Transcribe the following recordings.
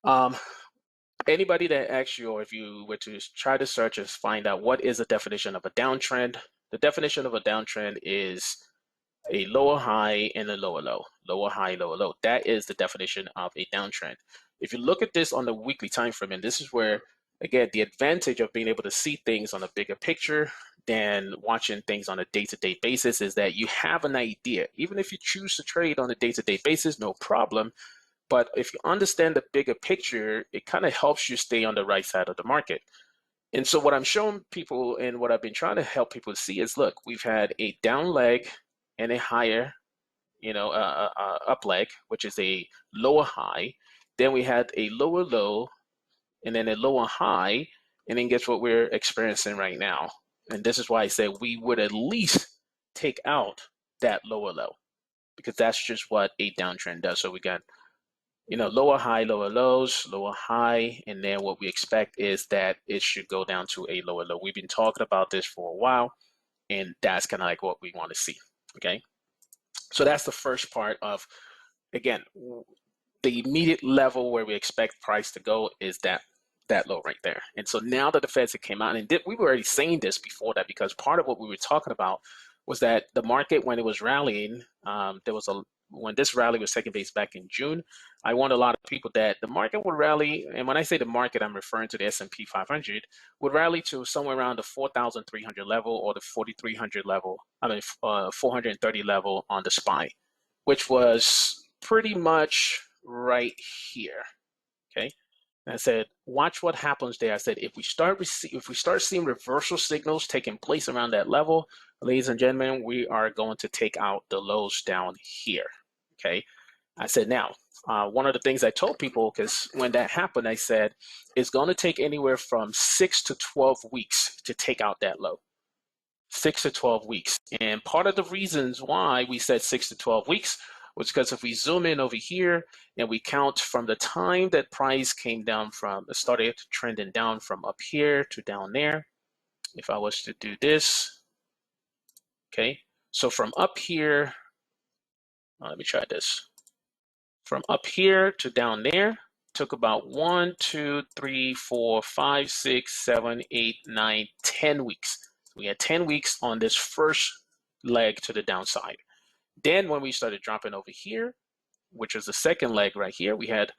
Um, Anybody that asks you, or if you were to try to search and find out what is the definition of a downtrend, the definition of a downtrend is a lower high and a lower low. Lower high, lower low. That is the definition of a downtrend. If you look at this on the weekly time frame, and this is where, again, the advantage of being able to see things on a bigger picture than watching things on a day-to-day basis is that you have an idea. Even if you choose to trade on a day-to-day basis, no problem. But if you understand the bigger picture, it kind of helps you stay on the right side of the market. And so what I'm showing people and what I've been trying to help people see is, look, we've had a down leg and a higher, up leg, which is a lower high. Then we had a lower low and then a lower high. And then guess what we're experiencing right now? And this is why I said we would at least take out that lower low because that's just what a downtrend does. So we got lower high, lower lows, lower high, and then what we expect is that it should go down to a lower low. We've been talking about this for a while, and that's kind of like what we want to see. Okay, so that's the first part of, again, the immediate level where we expect price to go is that low right there. And so now that the Feds had came out, and we were already saying this before that, because part of what we were talking about was that the market, when it was rallying, when this rally was taking place back in June, I warned a lot of people that the market would rally, and when I say the market, I'm referring to the S&P 500, would rally to somewhere around the 4,300 level or the 4,300 level, 430 level on the SPY, which was pretty much right here. Okay. And I said, watch what happens there. I said, if we start seeing reversal signals taking place around that level, ladies and gentlemen, we are going to take out the lows down here. Okay. I said, now, one of the things I told people, because when that happened, I said, it's going to take anywhere from 6 to 12 weeks to take out that low. 6 to 12 weeks. And part of the reasons why we said 6 to 12 weeks was because if we zoom in over here and we count from the time that price came down from, started trending down from up here to down there, if I was to do this, okay, so from up here, let me try this. From up here to down there, took about 1, 2, 3, 4, 5, 6, 7, 8, 9, 10 weeks. We had 10 weeks on this first leg to the downside. Then when we started dropping over here, which was the second leg right here, we had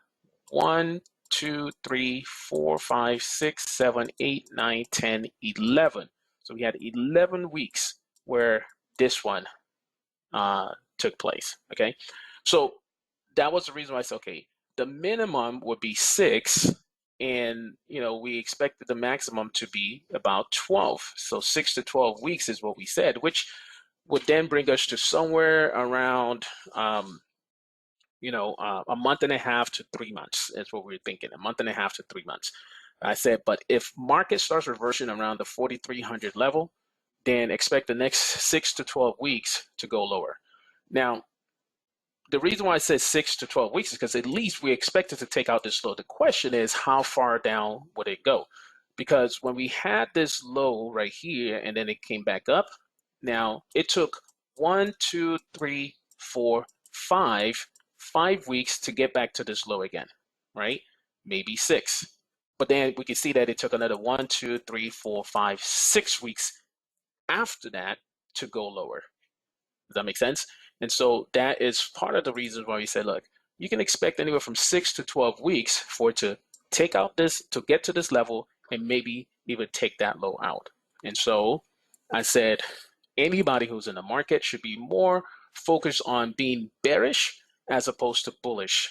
1, 2, 3, 4, 5, 6, 7, 8, 9, 10, 11. So we had 11 weeks where this one took place. Okay, so that was the reason why I said, okay, the minimum would be 6, and we expected the maximum to be about 12. So 6 to 12 weeks is what we said, which would then bring us to somewhere around a month and a half to 3 months is what we were thinking, a month and a half to 3 months. I said, but if market starts reversing around the 4,300 level, then expect the next 6 to 12 weeks to go lower. Now, the reason why I said 6 to 12 weeks is because at least we expected to take out this low. The question is, how far down would it go? Because when we had this low right here and then it came back up, now it took 1, 2, 3, 4, 5 weeks to get back to this low again, right? Maybe 6. But then we can see that it took another 1, 2, 3, 4, 5, 6 weeks after that to go lower. Does that make sense? And so that is part of the reasons why we said, look, you can expect anywhere from 6 to 12 weeks for it to take out this, to get to this level, and maybe even take that low out. And so I said, anybody who's in the market should be more focused on being bearish as opposed to bullish